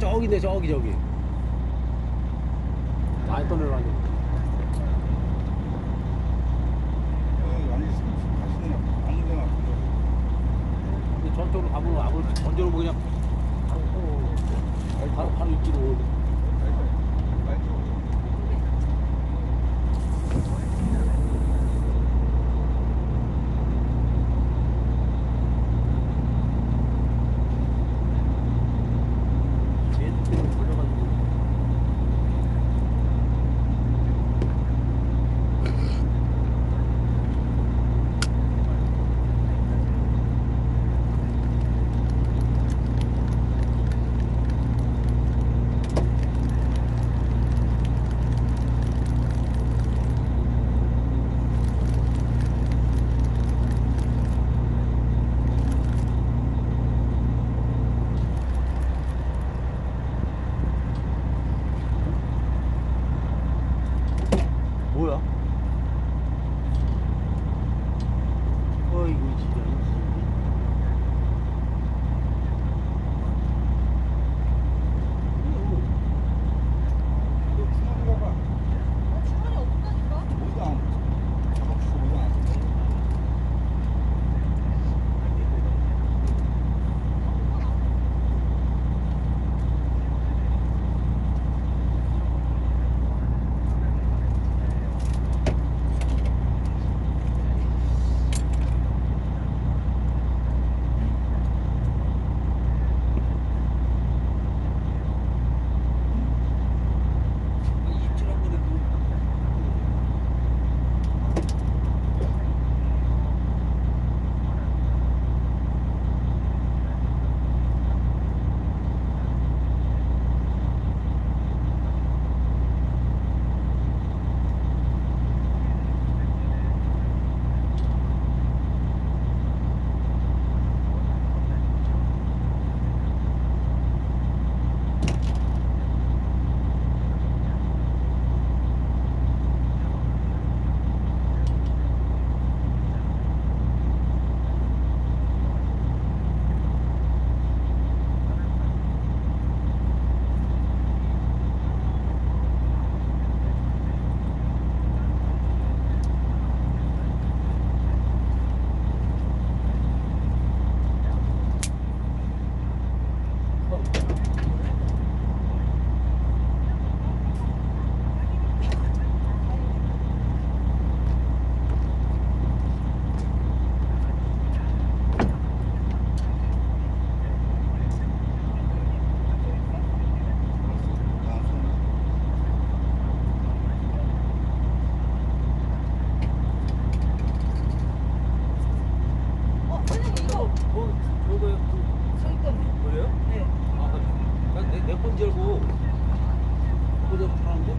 저기네 저기. 많이 떠내려가지고. 근데 저쪽으로 가면 아무래도 던져놓으면 그냥 바로 입지로. 뭐야? 어이구 진짜. 주머니 없다니까? 선생님 이거 저거요? 저기 거네. 그래요? 네. 내건 줄 알고 그거 하는데?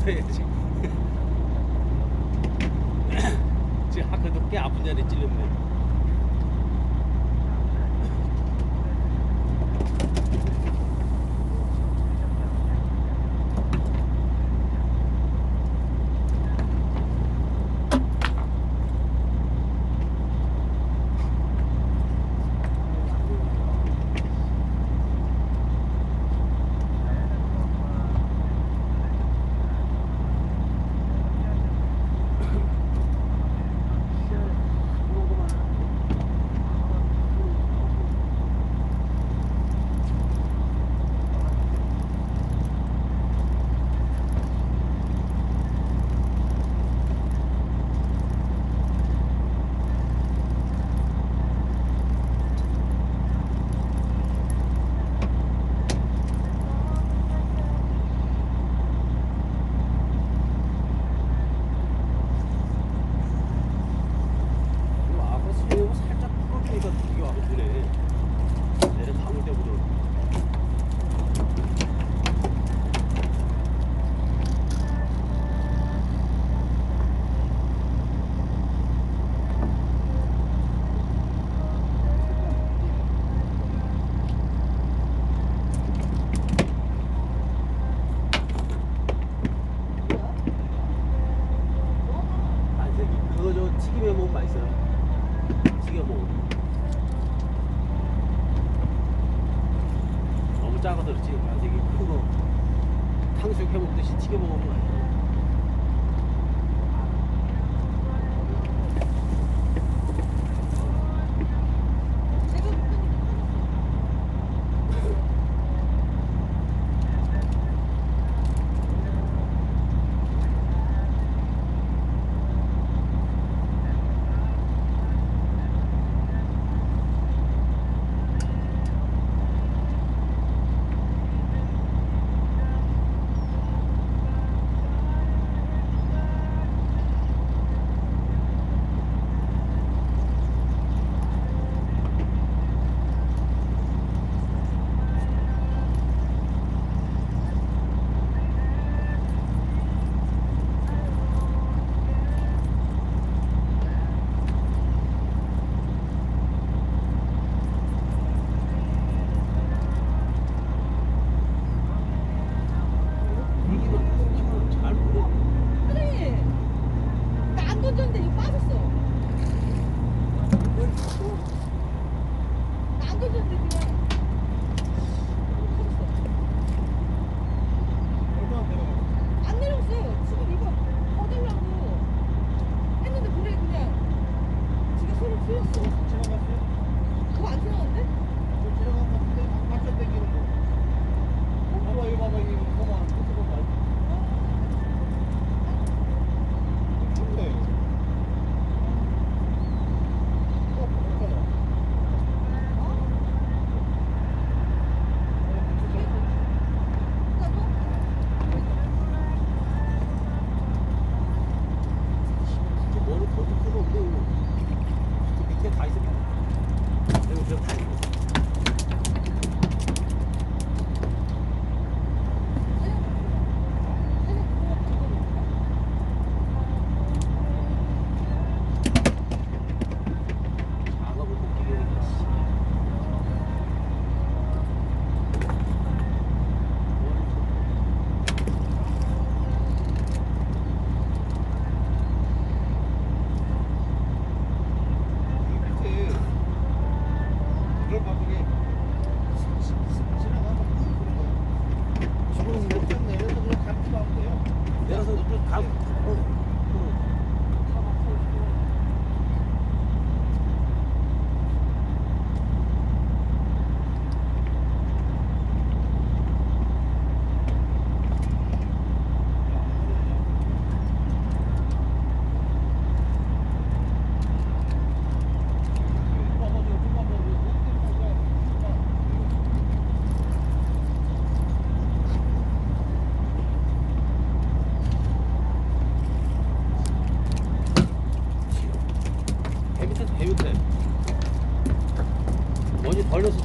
해야지. 지금 아까도 꽤 아픈 자리에 찔렸네. 튀김에 먹으면 맛있어요. 튀겨 먹으면. 너무 작아서 그렇지. 만색이 큰 거. 탕수육 해 먹듯이 튀겨 먹으면 맛있어요.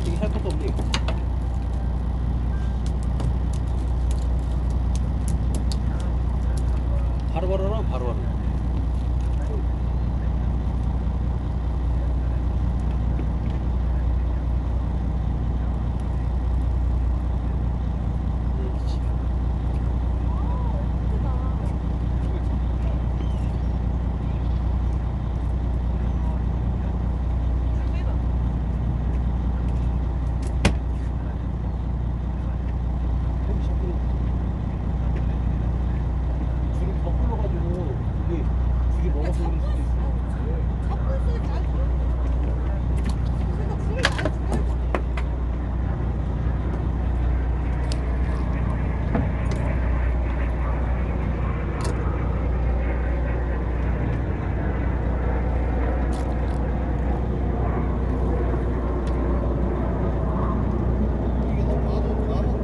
이게 할 것도 없네. 이거. 바로바로 하라, 바로바로. 줄이 더 풀려가지고 이게 줄이 먹어서 그럴 수도 있어. 잡고 있어야지. 날 그러니까 줄을 날 줘야지. 이게 너무 많아 때문에 다 썼어?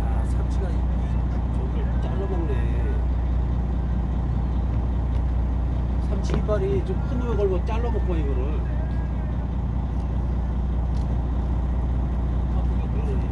아, 삼치가 저걸 잘라먹네. 삼치 이빨이 좀 큰 놈에 걸고 잘라먹고 이거를. 아, 그게 그러네.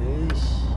에이씨.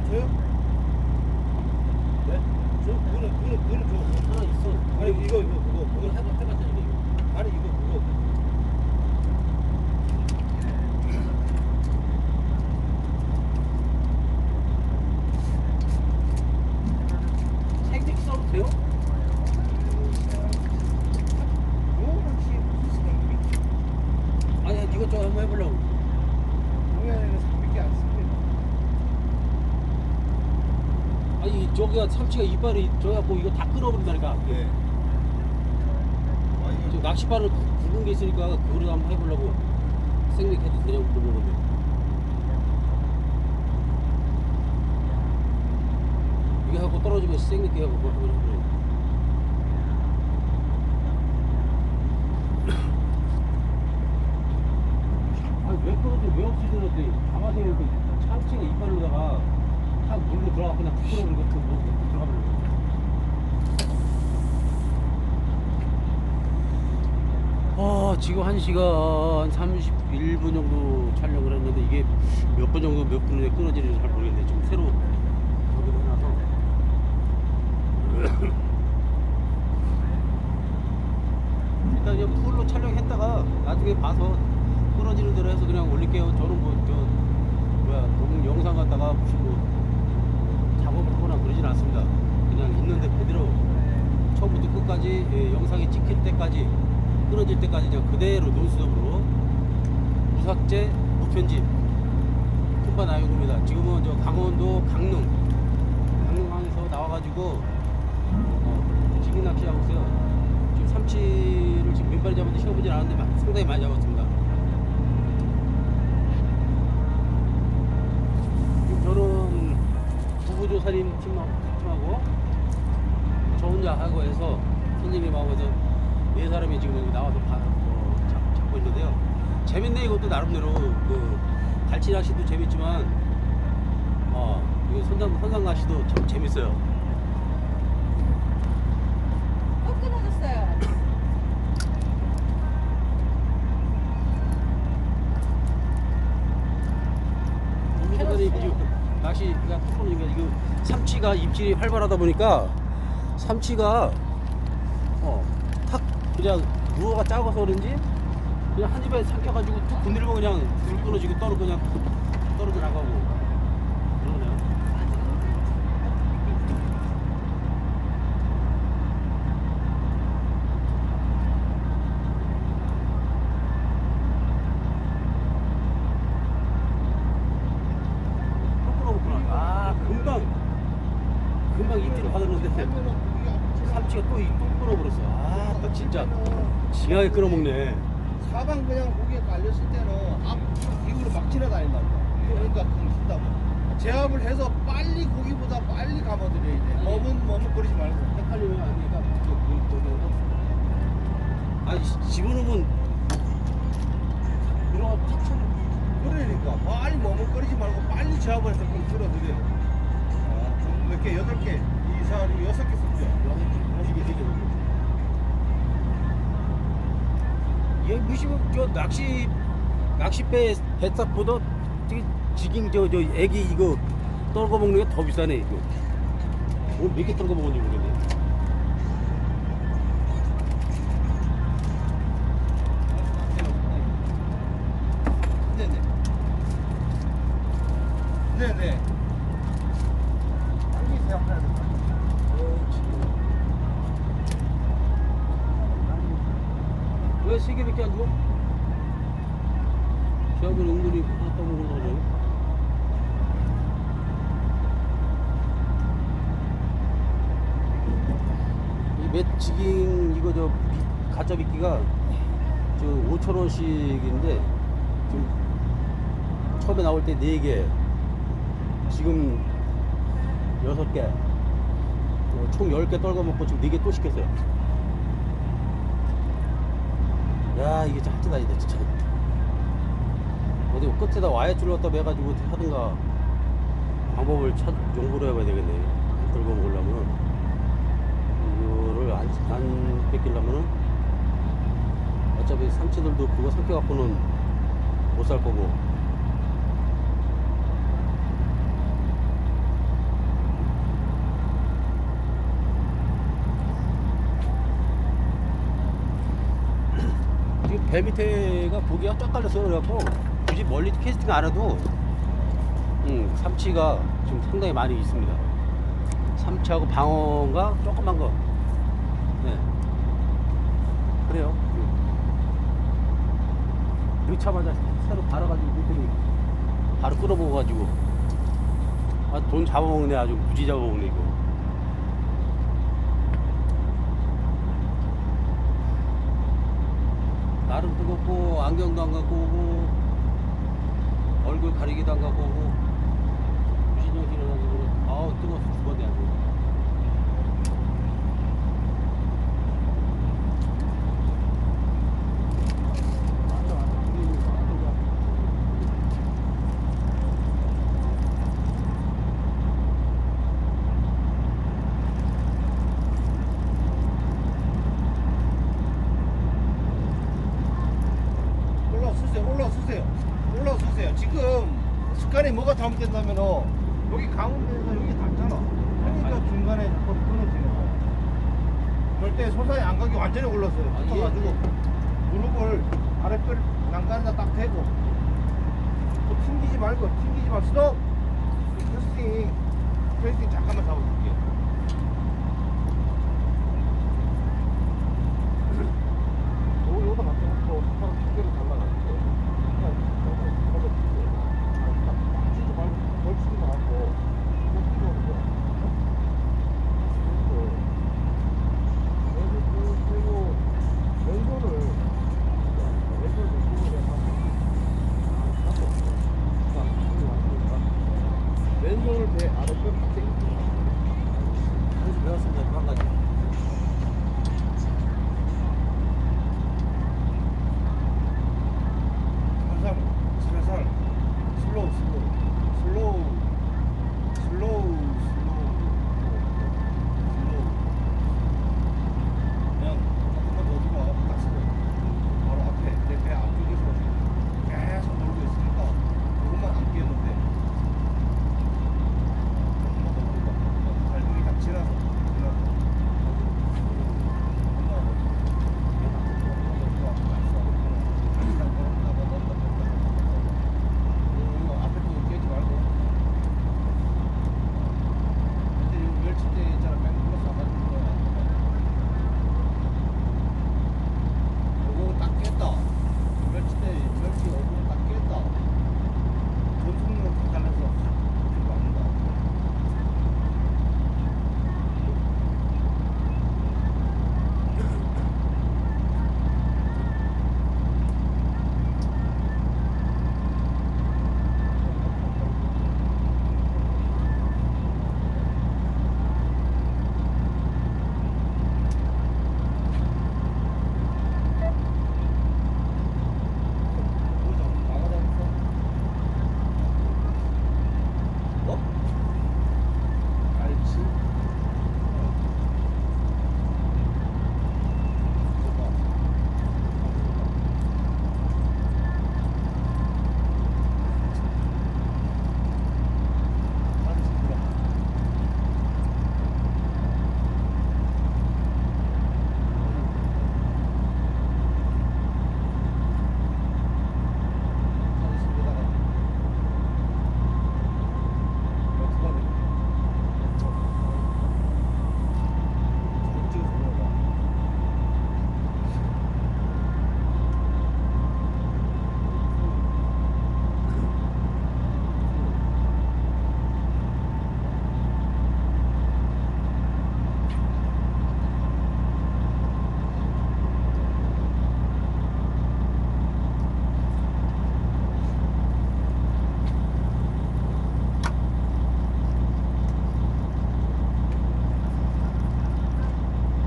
줘요? 네? 그거는 줘. 하나 있어. 아니 이거 그거 그걸 해봤다니까 이거. 아니 이거 그거. 생맥 써도 돼요? 요거는 씨 무슨 생각이? 아니 이것저것 한번 해보려고. 동해안에는 생각이 안 씁니다. 아니 저기가 참치가 이빨이 저기가 뭐 이거 다 끊어버린다니까. 네. 아 저 이거 낚시바를 굵은 게 있으니까 그거를 한번 해보려고 생맥해도 되냐고 물어본 건데. 이게 하고 떨어지면 생맥해 하고 그거 한번 해보려고. 아니 왜 끊어져 왜 없어졌더니 가만히 그 참치가 이빨로다가 탁 물고 들어가 그냥 툭 끊어버린 거 들어가 버리고. 지금 1시간 31분 정도 촬영을 했는데 이게 몇 분 정도 몇 분에 끊어지는지 잘 모르겠네. 지금 새로 저기를 해놔서 일단 그냥 풀로 촬영했다가 나중에 봐서 끊어지는 대로 해서 그냥 올릴게요. 저는 뭐 영상 갖다가 무슨 뭐 작업을 하거나 그러진 않습니다. 그냥 있는데 그대로 처음부터 끝까지 영상이 찍힐 때까지 끊어질 때까지 그냥 그대로 논스톱으로 무삭제 무편집 큰바 나영구입니다. 지금은 저 강원도 강릉항에서 나와가지고 지금 낚시하고 있어요. 지금 삼치를 지금 몇 마리 잡았는데 쉬어보진 않았는데 상당히 많이 잡았습니다. 지금 저는 부부조사님 팀하고 저 혼자 하고 해서 손님님하고 해서 4사람이 지금 여기 나와서 잡고 있는데요. 재밌네. 이것도 나름대로 그 갈치 낚시도 재밌지만 이거 선상 낚시도 참 재밌어요. 또 끊어졌어요. 우리들이 지금 낚시가 톡 게 지금 삼치가 입질이 활발하다 보니까 삼치가 탁 그냥 무어가 작아서 그런지 그냥 한 입에 삼켜가지고 툭 건드리면 그냥 불 끊어지고 그냥 떨어져 나가고 그러네요. 금방 입질을 받았는데 삼치가 또 끊어버렸어. 딱 진짜 징하게 끊어먹네. 사방 그냥 고기에 깔렸을 때는 앞 뒤로 막 지나다닌다. 그러니까 끊긴다고. 제압을 해서 빨리 고기보다 빨리 감아드려야 돼. 머뭇거리지 말고. 헷갈리면 안 되니까 아니 집어넣으면 들어가 탁 쳐져. 그러니까 빨리 머뭇거리지 말고 빨리 제압을 해서 끌어들여. 몇 개? 8개. 2, 4, 6, 6개 썼죠. 6개. 얘 무시면 저 낚싯배 배싹보다 되게 지금 저 애기 이거 떨궈 먹는 게 더 비싸네 이거. 오늘 몇 개 떨궈 먹었는지 모르겠네. 네네. 왜 3개밖에 안 줘? 시합은 은근히 하나 떠먹는 거죠. 이 맷지깅 이거 가짜 미끼가 저 5,000원씩인데 지금 처음에 나올 때 4개, 지금 6개, 총 10개 떨궈 먹고 지금 4개 또 시켰어요. 야 이게 진짜 한짓 아니다 진짜. 어디 끝에다 와이어줄을 갖다 매가지고 하든가 방법을 용보를 해봐야 되겠네. 들고 먹으려면 이거를 안 뺏기려면은 어차피 삼치들도 그거 삼켜갖고는 못 살 거고. 배 밑에가 고기가 쫙 깔려서 그래갖고 굳이 멀리 캐스팅 안 해도 삼치가 지금 상당히 많이 있습니다. 삼치하고 방어가 조그만 거. 네. 그래요. 넣자마자 새로 갈아가지고 밑에 바로 끌어먹어가지고 돈 잡아먹네. 아주 무지 잡아먹네 이거. 나름 뜨겁고 안경도 안 갖고 오고 얼굴 가리기도 안 갖고 오고 무신형 일어나서 아우 뜨거워서 죽었네 아주. 올라서세요. 지금 습관에 뭐가 잘못된다면은 여기 가운데에서 여기 닿잖아. 그러니까 중간에 끊어지는 거야. 절대 소사에 안 가게 완전히 올랐어요. 붙어가지고 무릎을 아랫배를 난간에다 딱 대고 또 튕기지 말고 스톱. 캐스팅 잠깐만 잡아줄게. 여기다 맞춰놓고 바로 두께를 달라가지고 걸치지도 않고 그리고 왼손을 왼손을 배 아랫배로 딱 당기고 그래서 배웠습니다. 한 가지. 살살 슬로우